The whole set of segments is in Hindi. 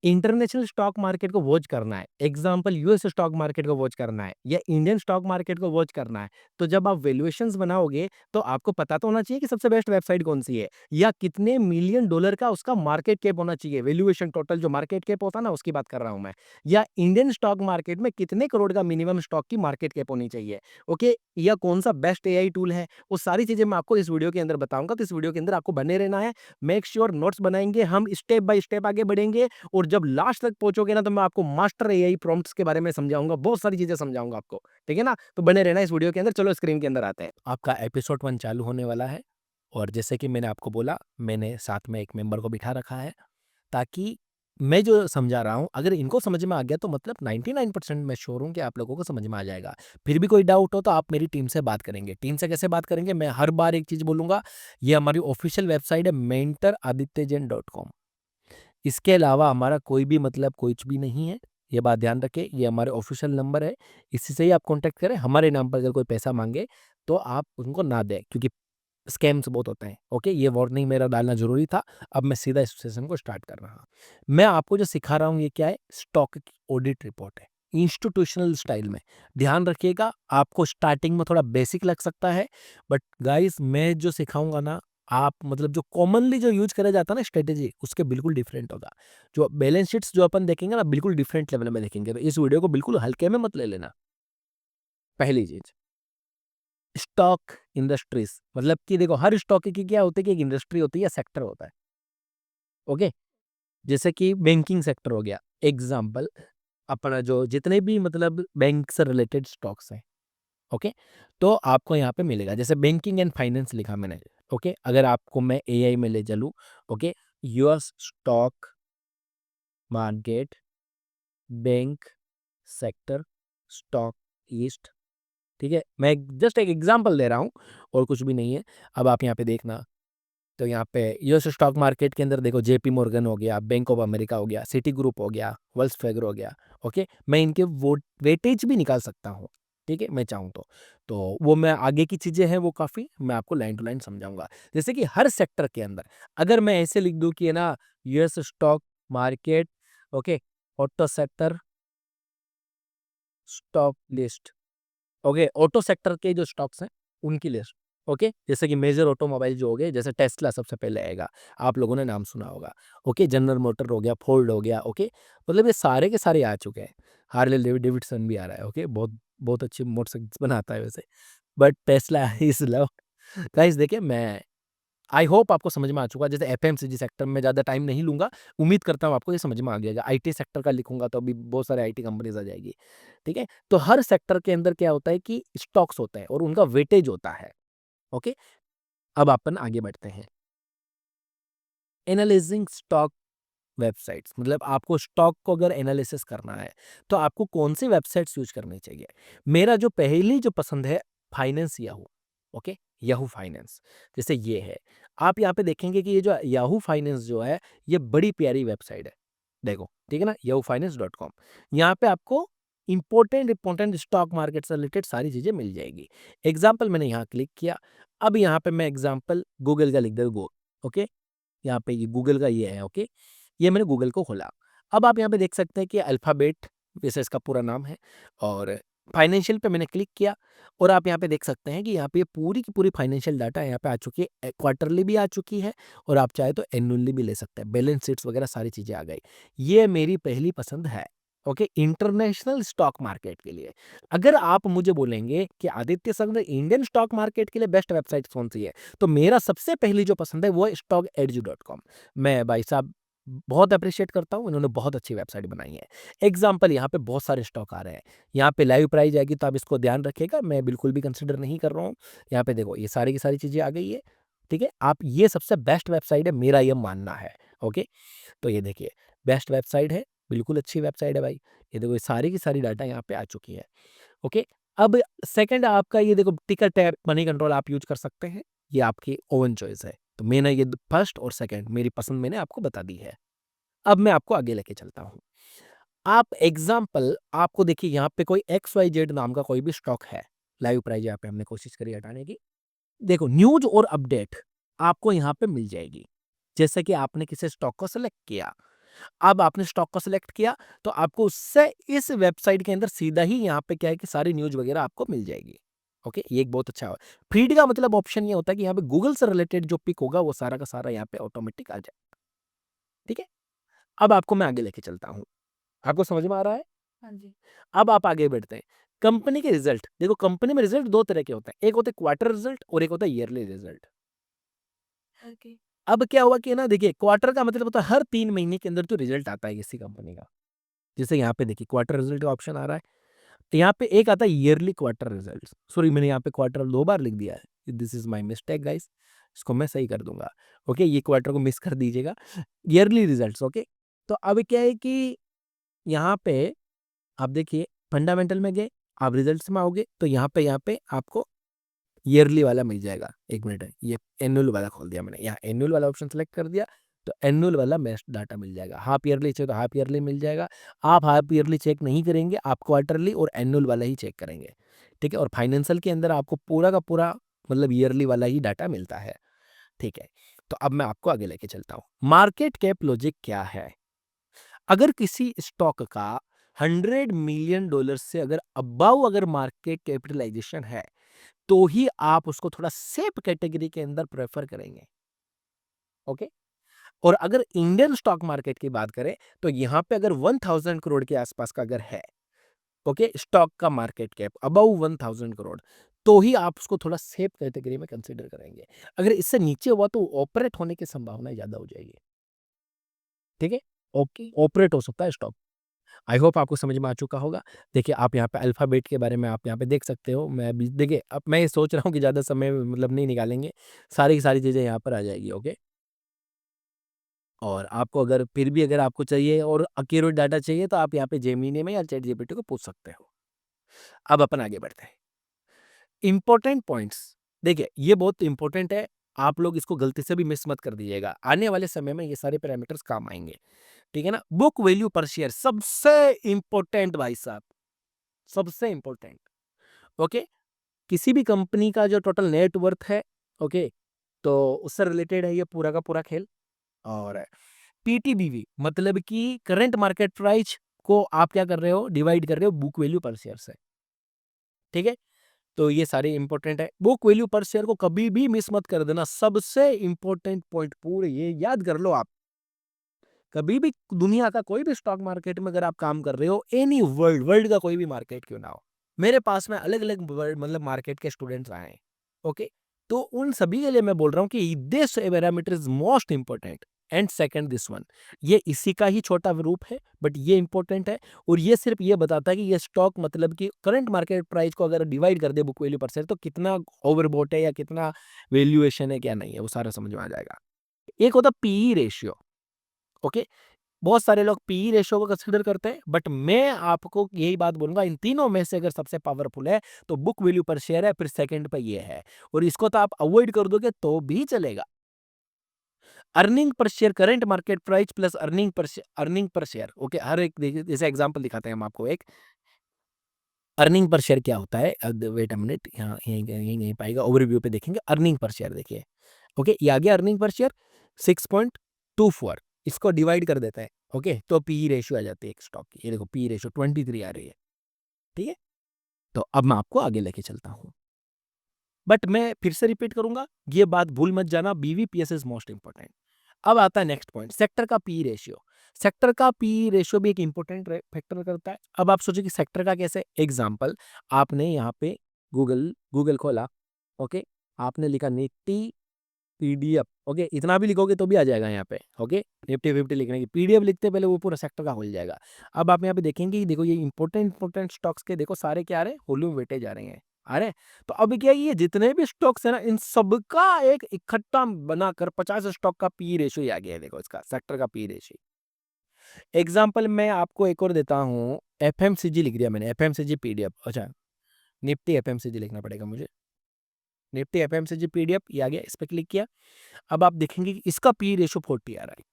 इंटरनेशनल स्टॉक मार्केट को वॉच करना है, एग्जांपल यूएस स्टॉक मार्केट को वॉच करना है या इंडियन स्टॉक मार्केट को वॉच करना है, तो जब आप वैल्यूएशंस बनाओगे तो आपको पता तो होना चाहिए कि सबसे बेस्ट वेबसाइट कौन-सी है या कितने मिलियन डॉलर का उसका मार्केट कैप होना चाहिए। वैल्यूएशन टोटल जो मार्केट कैप होता है ना, उसकी बात कर रहा हूँ मैं। या इंडियन स्टॉक मार्केट में कितने करोड़ का मिनिमम स्टॉक की मार्केट कैप होनी चाहिए, ओके? या कौन-सा बेस्ट एआई टूल है, वो सारी चीज़ें मैं आपको इस वीडियो के अंदर बताऊँगा, तो इस वीडियो के अंदर आपको बने रहना है। मेक श्योर नोट्स बनाएँगे, हम स्टेप बाय स्टेप आगे बढ़ेंगे और जब लास्ट तक पहुँचोगे ना, तो मैं आपको मास्टर एआई प्रॉम्प्ट्स के बारे में समझाऊँगा, बहुत सारी चीज़ें समझाऊँगा आपको, ठीक है ना? तो बने रहना इस वीडियो के अंदर, चलो स्क्रीन के अंदर आते हैं। आपका एपिसोड 1 चालू होने वाला है और जैसे कि मैंने आपको बोला, मैंने साथ में एक मेंबर को बिठा रखा है, ताकि मैं जो समझा रहा हूँ, अगर इनको समझ में आ गया तो मतलब 99% मैं श्योर हूँ कि आप लोगों को समझ में आ जाएगा। फिर भी कोई डाउट हो तो आप मेरी टीम से बात करेंगे। टीम से कैसे बात करेंगे? मैं हर बार एक चीज़ बोलूँगा, ये हमारी ऑफ़िशियल वेबसाइट है mentoradityajain.com। इसके अलावा हमारा कोई भी मतलब कुछ भी नहीं है, ये बात ध्यान रखें। ये हमारे ऑफ़िशियल नंबर है, इसी से ही आप कॉन्टैक्ट करें। हमारे नाम पर अगर कोई पैसा माँगे, तो आप उनको ना दें, क्योंकि स्कैम्स बहुत होते हैं, ओके? ये वार्निंग मेरा डालना ज़रूरी था। अब मैं सीधा इस सेशन को स्टार्ट कर रहा हूँ। मैं आपको जो सिखा रहा हूँ, ये क्या है? स्टॉक की ऑडिट रिपोर्ट है, इंस्टीट्यूशनल स्टाइल में। ध्यान रखिएगा, आपको स्टार्टिंग में थोड़ा बेसिक लग सकता है, बट गाइस मैं जो सिखाऊँगा ना, आप मतलब जो कॉमनली जो यूज़ करा जाता है ना स्ट्रैटेजी, उसके बिल्कुल डिफरेंट होगा। जो बैलेंस शीट्स जो अपन देखेंगे ना, बिल्कुल डिफरेंट लेवल में देखेंगे। तो इस वीडियो को बिल्कुल हल्के में मत ले लेना। पहली चीज़, स्टॉक इंडस्ट्रीज, मतलब कि देखो, हर स्टॉक की क्या होती है कि एक इंडस्ट्री होती है या सेक्टर होता है, ओके? जैसे कि बैंकिंग सेक्टर हो गया, एग्जांपल अपना जो जितने भी मतलब बैंक से रिलेटेड स्टॉक्स हैं, ओके? तो आपको यहाँ पे मिलेगा, जैसे बैंकिंग एंड फाइनेंस लिखा मैंने, ओके? अगर आपको मैं एआई में ले चलूँ, okay? US stock market, bank sector, stock east, ठीक है? मैं जस्ट एक एग्जांपल दे रहा हूँ और कुछ भी नहीं है। अब आप यहाँ पे देखना, तो यहाँ पे यूएस स्टॉक मार्केट के अंदर देखो, जेपी मॉर्गन हो गया, बैंक ऑफ अमेरिका हो गया, सिटी ग्रुप हो गया, वेल्स फैर्गो हो गया, ओके? मैं इनके वो वेटेज भी निकाल सकता हूँ, ठीक है? मैं चाहूँ तो। तो वो मैं आगे की चीज़ें हैं, वो काफ़ी मैं आपको लाइन टू लाइन समझाऊँगा। जैसे कि हर सेक्टर के अंदर अगर मैं ऐसे लिख दूँ कि है ना, US stock market, okay? Auto sector stock list, okay? Auto sector के जो स्टॉक्स हैं, उनकी लिस्ट, ओके? जैसे कि मेजर ऑटोमोबाइल जो हो गए, जैसे टेस्ला सबसे पहले आएगा, आप लोगों ने नाम सुना होगा, ओके? जनरल मोटर हो गया, फोर्ड हो गया, ओके? मतलब ये सारे के सारे आ चुके हैं। हार्ले डेविडसन भी आ रहा है, ओके? बहुत बहुत अच्छी मोटरसाइकिल्स बनाता है वैसे, but Tesla is love. Guys देखिए, मैं आई होप आपको समझ में आ चुका है। जैसे एफएमसीजी सेक्टर में ज़्यादा टाइम नहीं लूँगा, उम्मीद करता हूँ आपको ये समझ में आ गया होगा। आईटी सेक्टर का लिखूँगा तो अभी बहुत सारे आईटी कंपनीज़ आ जाएगी, ठीक है? तो हर सेक्टर के अंदर क्या होता है कि स्टॉक्स होते हैं और उनका वेटेज होता है, ओके? अब अपन आगे बढ़ते हैं। एनालाइजिंग स्टॉक वेबसाइट्स, मतलब आपको स्टॉक को अगर एनालिसिस करना है, तो आपको कौन-सी वेबसाइट्स यूज़ करनी चाहिए? मेरा जो पहली जो पसंद है, finance Yahoo, okay? Yahoo finance, जैसे ये है। आप यहाँ पे देखेंगे कि ये जो याहू फाइनेंस जो है, ये बड़ी प्यारी वेबसाइट है। देखो, ठीक है ना? yahoofinance.com, यहाँ पे आपको इम्पोर्टेंट स्टॉक मार्केट से रिलेटेड सारी चीज़ें मिल जाएगी। एग्ज़ाम्पल मैंने यहाँ क्लिक किया, अब यहाँ पे मैं एग्ज़ाम्पल गूगल का लिख देता हूँ, ओके? यहाँ पे ये गूगल का ये है, ओके? ये मैंने गूगल को खोला। अब आप यहाँ पे देख सकते हैं कि अल्फ़ाबेट वैसे इसका पूरा नाम है और फाइनेंशियल पे मैंने क्लिक किया और आप यहाँ पे देख सकते हैं कि यहाँ पे ये पूरी की पूरी फाइनेंशियल डाटा यहाँ पे आ चुकी है। क्वार्टरली भी आ चुकी है और आप चाहे तो एनुअली भी ले सकते हैं। बैलेंस शीट्स वगैरह सारी चीज़ें आ गई। ये मेरी पहली पसंद है, ओके? इंटरनेशनल स्टॉक मार्केट के लिए। अगर आप मुझे बोलेंगे कि Aditya sir Indian stock market के लिए बेस्ट वेबसाइट कौन-सी है? तो मेरा सबसे पहली जो पसंद है वो है StockEdge.com। मैं भाई साहब बहुत एप्रिशिएट करता हूँ, इन्होंने बहुत अच्छी वेबसाइट बनाई है। एग्ज़ाम्पल यहाँ पे बहुत सारे स्टॉक आ रहे हैं। यहाँ पे लाइव प्राइस आएगी तो आप इसको ध्यान रखिएगा, मैं बिल्कुल भी कंसिडर नहीं कर रहा हूँ। यहाँ पे देखो, ये सारी की सारी चीज़ें आ गई है, ठीक है? आप ये सबसे बेस्ट वेबसाइट है, मेरा ये मानना है, ओके? तो ये देखिए, बेस्ट वेबसाइट है, बिल्कुल अच्छी वेबसाइट है भाई। ये देखो, ये सारी की सारी डाटा यहाँ पे आ चुकी है, ओके? अब सेकंड आपका ये देखो, टिकर टैब मनी कंट्रोल आप यूज़ कर सकते हैं, ये आपकी ओवन चॉइस है। तो मैंने ये फर्स्ट और सेकंड मेरी पसंद मैंने आपको बता दी है। अब मैं आपको आगे लेके चलता हूँ। आप एग्ज़ाम्पल आपको देखिए, यहाँ पे कोई XYZ नाम का कोई भी स्टॉक है, लाइव प्राइस यहाँ पे हमने कोशिश करी हटाने की। देखो, न्यूज़ और अपडेट आपको यहाँ पे मिल जाएगी। जैसे कि आपने किसी स्टॉक को सेलेक्ट किया, अब आपने स्टॉक को सिलेक्ट किया तो आपको उससे इस वेबसाइट के अंदर सीधा ही यहाँ पे क्या है कि सारी न्यूज़ वगैरह आपको मिल जाएगी। ओके, ये एक बहुत अच्छा है। फीड का मतलब ऑप्शन ये होता है कि यहाँ पे गूगल से रिलेटेड जो पिक होगा वो सारा का सारा यहाँ पे ऑटोमेटिक आ जाए। ठीक है? अब आपको मैं आगे लेके चलता हूँ। आपको समझ में आ रहा है? हाँ जी। अब आप आगे बढ़ते हैं। कंपनी के रिज़ल्ट, देखो कंपनी में रिज़ल्ट 2 तरह के होते हैं। एक होते हैं क्वार्टर रिज़ल्ट और एक होता है ईयरली रिज़ल्ट। ओके। अब क्या हुआ कि ना देखिए क्वार्टर का मतलब होता है हर 3 महीने के अंदर जो रिज़ल्ट आता है किसी कंपनी का। जैसे यहाँ पे देखिए क्वार्टर रिज़ल्ट का ऑप्शन आ रहा है। तो यहाँ पे एक आता है ईयरली क्वार्टर रिज़ल्ट्स। सॉरी मैंने यहाँ पे क्वार्टर 2 बार लिख दिया है। This is my mistake guys. इसको मैं सही कर दूँगा। ओके, ये क्वार्टर को मिस कर दीजिएगा। Yearly results okay. तो अब क्या है कि यहाँ पे आप देखिए फंडामेंटल में गए, आप रिज़ल्ट्स में आओगे तो यहाँ पे आपको ईयरली वाला मिल जाएगा। 1 मिनट है, ये एनुअल वाला खोल दिया मैंने। यहाँ एनुअल वाला ऑप्शन सेलेक्ट कर दिया, तो एनुअल वाला बेस्ट डाटा मिल जाएगा। हाफ ईयरली चाहिए तो हाफ ईयरली मिल जाएगा। आप हाफ ईयरली चेक नहीं करेंगे, आप क्वार्टरली और एनुअल वाला ही चेक करेंगे। ठीक है? और फाइनेंशियल के अंदर आपको पूरा का पूरा मतलब ईयरली वाला ही डाटा मिलता है। ठीक है? तो अब मैं आपको आगे लेके चलता हूँ। मार्केट कैप लॉजिक क्या है? अगर किसी स्टॉक का $100 मिलियन से अगर अबव अगर मार्केट कैपिटलाइजेशन है, तो ही आप उसको थोड़ा सेफ कैटेगरी के अंदर प्रेफर करेंगे। ओके, और अगर इंडियन स्टॉक मार्केट की बात करें तो यहां पे अगर 1000 करोड़ के आसपास का अगर है, ओके, स्टॉक का मार्केट कैप अबव 1000 करोड़, तो ही आप उसको थोड़ा सेफ कैटेगरी में कंसीडर करेंगे। अगर इससे नीचे हुआ तो ऑपरेट होने की संभावना ज्यादा हो जाएगी। ठीक है? ओके। ऑपरेट हो सकता है स्टॉक। आई होप आपको समझ में आ चुका होगा। देखिए, आप यहाँ पे अल्फ़ाबेट के बारे में आप यहाँ पे देख सकते हो। मैं अभी देखिए, अब मैं ये सोच रहा हूँ कि ज़्यादा समय मतलब नहीं निकालेंगे। सारी की सारी चीज़ें यहाँ पर आ जाएगी, ओके? और आपको अगर फिर भी अगर आपको चाहिए और एक्यूरेट डाटा चाहिए, तो आप यहाँ पे जेमिनी में या चैटजीपीटी को पूछ सकते हो। अब अपन आगे बढ़ते हैं। इम्पोर्टेंट पॉइंट्स, देखिए, ये बहुत इम्पोर्टेंट है। आप लोग इसको गलती से भी मिस मत कर दीजिएगा। आने वाले समय में ये सारे पैरामीटर्स काम आएँगे। ठीक है ना? बुक वैल्यू पर शेयर सबसे इम्पोर्टेंट भाई साहब, सबसे इम्पोर्टेंट। ओके? किसी भी कंपनी का जो टोटल नेट वर्थ है, ओके, तो उससे रिलेटेड है ये पूरा का पूरा खेल। और पीटीबीवी मतलब कि करंट मार्केट प्राइस को आप क्या कर रहे हो, डिवाइड कर रहे हो बुक वैल्यू पर शेयर से। ठीक है? तो ये सारे इंपॉर्टेंट है। बुक वैल्यू पर शेयर को कभी भी मिस मत कर देना। सबसे इंपॉर्टेंट पॉइंट पूरे ये याद कर लो आप। कभी भी दुनिया का कोई भी स्टॉक मार्केट में अगर आप काम कर रहे हो, एनी वर्ल्ड वर्ल्ड का कोई भी मार्केट क्यों ना हो, मेरे पास में अलग-अलग वर्ल्ड मतलब मार्केट के स्टूडेंट्स आए हैं, ओके? तो उन सभी के लिए मैं बोल रहा हूँ कि this parameter is most important and second this one. ये इसी का ही छोटा रूप है, बट ये इम्पोर्टेंट है और ये सिर्फ ये बताता है कि ये स्टॉक मतलब कि करंट मार्केट प्राइस को अगर डिवाइड कर दे बुक वैल्यू पर शेयर तो कितना ओवरबॉट है या कितना वैल्यूएशन है, क्या नहीं है, वो सारा समझ में आ जाएगा। एक होता है पीई रेशियो, ओके? बहुत सारे लोग पीई रेशियो को कंसीडर करते हैं, बट मैं आपको यही बात बोलूंगा, इन तीनों में से अगर सबसे पावरफुल है तो बुक वैल्यू पर शेयर है, फिर सेकंड पे ये है, और इसको तो आप अवॉइड कर दोगे तो भी चलेगा। Earning per share current market price plus earning per share, okay, हर एक देखिए जैसे एग्जांपल दिखाते हैं हम आपको एक। अर्निंग पर शेयर क्या होता है, वेट अ मिनट, यहाँ यहीं यहीं नहीं पाएगा, ओवरव्यू पे देखेंगे अर्निंग पर शेयर देखिए। ओके, ये आ गया अर्निंग पर शेयर 6.24, इसको डिवाइड कर देते हैं। ओके, तो पी रेशियो आ जाती है एक स्टॉक की। ये देखो पी रेशियो 23 आ रही है। ठीक है, तो अब मैं आपको आगे लेके चलता हूँ, बट मैं फिर से रिपीट करूंगा, ये बात भूल मत जाना, बीवीपीएस इज मोस्ट इंपॉर्टेंट। अब आता है नेक्स्ट पॉइंट, सेक्टर का पी रेशियो। सेक्टर का पी रेशियो भी एक इंपॉर्टेंट फैक्टर करता है। अब आप सोचिए कि सेक्टर का कैसे, एग्जांपल, आपने यहाँ पे गूगल गूगल खोला, ओके, आपने लिखा निफ्टी पीडीएफ, ओके, इतना भी लिखोगे तो भी आ जाएगा यहाँ पे। ओके, निफ्टी फिफ्टी लिखने की पीडीएफ लिखते पहले वो पूरा सेक्टर का खुल जाएगा। अब आप यहाँ पे देखेंगे कि देखो ये इंपॉर्टेंट इंपॉर्टेंट स्टॉक्स के देखो सारे क्या आ रहे हैं, वॉल्यूम वेटे जा रहे हैं, आ रहे हैं। तो अब क्या है, ये जितने भी स्टॉक्स है ना, इन सबका एक इकट्ठा बनाकर 50 स्टॉक का पी रेशियो आ गया है। देखो इसका सेक्टर का पी रेशियो। एग्जाम्पल मैं आपको एक और देता हूँ, एफएमसीजी लिख दिया मैंने, एफएमसीजी पीडीएफ, अच्छा, निफ्टी एफएमसीजी लिखना पड़ेगा मुझे। निफ्टी एफएमसीजी पीडीएफ ये आ गया, इस पर क्लिक किया। अब आप देखेंगे कि इसका पी रेशियो 40 आ रहा है।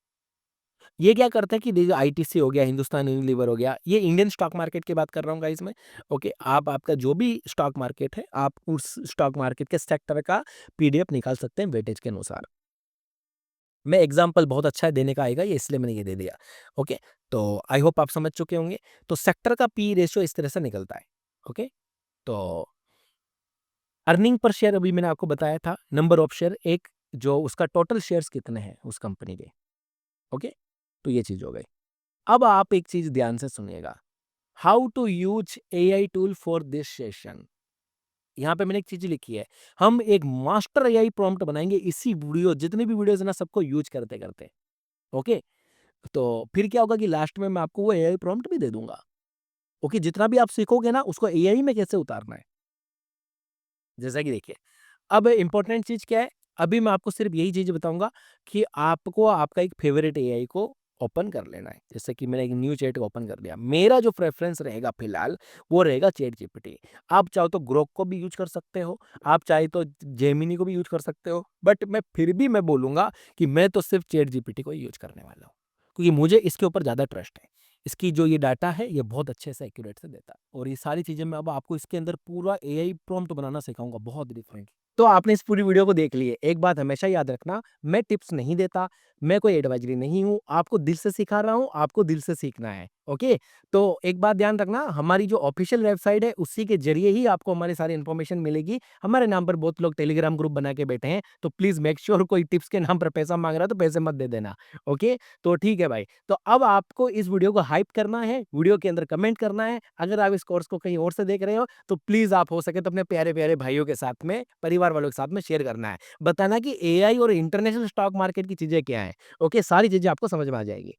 ये क्या करता है कि देखिए आईटीसी हो गया, हिंदुस्तान यूनिलीवर हो गया, ये इंडियन स्टॉक मार्केट की बात कर रहा हूँ गाइस मैं। ओके, आप आपका जो भी स्टॉक मार्केट है, आप उस स्टॉक मार्केट के सेक्टर का पीडीएफ निकाल सकते हैं वेटेज के अनुसार। मैं एग्ज़ाम्पल बहुत अच्छा है देने का आएगा ये इसलिए मैंने ये दे दिया। ओके? तो आई होप आप समझ चुके होंगे। तो सेक्टर का पी रेशियो इस तरह से निकलता है। ओके? तो अर्निंग पर शेयर अभी मैंने आपको बताया था, नंबर ऑफ शेयर एक जो उसका टोटल शेयर्स कितने हैं उस कंपनी के। ओके? तो ये चीज़ हो गई। अब आप एक चीज़ ध्यान से सुनिएगा, how to use AI tool for this session. यहाँ पे मैंने एक चीज़ लिखी है, हम एक मास्टर एआई प्रॉम्प्ट बनाएँगे इसी वीडियो जितनी भी वीडियोज़ है ना सबको यूज़ करते-करते। ओके? तो फिर क्या होगा कि लास्ट में मैं आपको वो एआई प्रॉम्प्ट भी दे दूँगा। ओके? जितना भी आप सीखोगे ना उसको एआई में कैसे उतारना है। जैसा कि देखिए, अब इम्पोर्टेंट चीज़ क्या है, अभी मैं आपको सिर्फ़ यही चीज़ बताऊँगा कि आपको आपका एक फ़ेवरेट एआई को ओपन कर लेना है। जैसे कि मैंने एक न्यू चैट ओपन कर लिया। मेरा जो प्रेफ़रेंस रहेगा फ़िलहाल, वो रहेगा चैट जीपीटी। आप चाहो तो ग्रोक को भी यूज़ कर सकते हो, आप चाहे तो जेमिनी को भी यूज़ कर सकते हो, बट मैं फिर भी मैं बोलूँगा कि मैं तो सिर्फ़ चैट जीपीटी को ही यूज़ करने वाला हूँ। क्योंकि मुझे इसके ऊपर ज़्यादा ट्रस्ट है। इसकी जो ये डाटा है, ये बहुत अच्छे से एक्यूरेट से देता है और ये सारी चीज़ें मैं अब आपको इसके अंदर पूरा एआई प्रॉम्प्ट बनाना सिखाऊँगा बहुत डिफरेंट। तो आपने इस पूरी वीडियो को देख ली है। एक बात हमेशा याद रखना, मैं टिप्स नहीं देता, मैं कोई एडवाइज़री नहीं हूँ, आपको दिल से सिखा रहा हूँ, आपको दिल से सीखना है, ओके? तो एक बात ध्यान रखना, हमारी जो ऑफ़िशियल वेबसाइट है, उसी के ज़रिए ही आपको हमारी सारी इन्फॉर्मेशन मिलेगी। हमारे नाम पर बहुत लोग टेलीग्राम ग्रुप बना के बैठे हैं, तो प्लीज़ मेक श्योर कोई टिप्स के नाम पर पैसा माँग रहा है, तो पैसे मत दे देना, ओके? तो ठीक है भाई। तो अब आपको इस वीडियो को हाइप करना है, वीडियो के अंदर कमेंट करना है। अगर आप इस कोर्स को कहीं और से देख रहे हो, तो प्लीज़ आप हो सके तो अपने प्यारे-प्यारे भाइयों के साथ में, परिवार वालों के साथ में शेयर करना है। बताना कि एआई और इंटरनेशनल स्टॉक मार्केट की चीज़ें क्या हैं, ओके? सारी चीज़ें आपको समझ में आ जाएगी।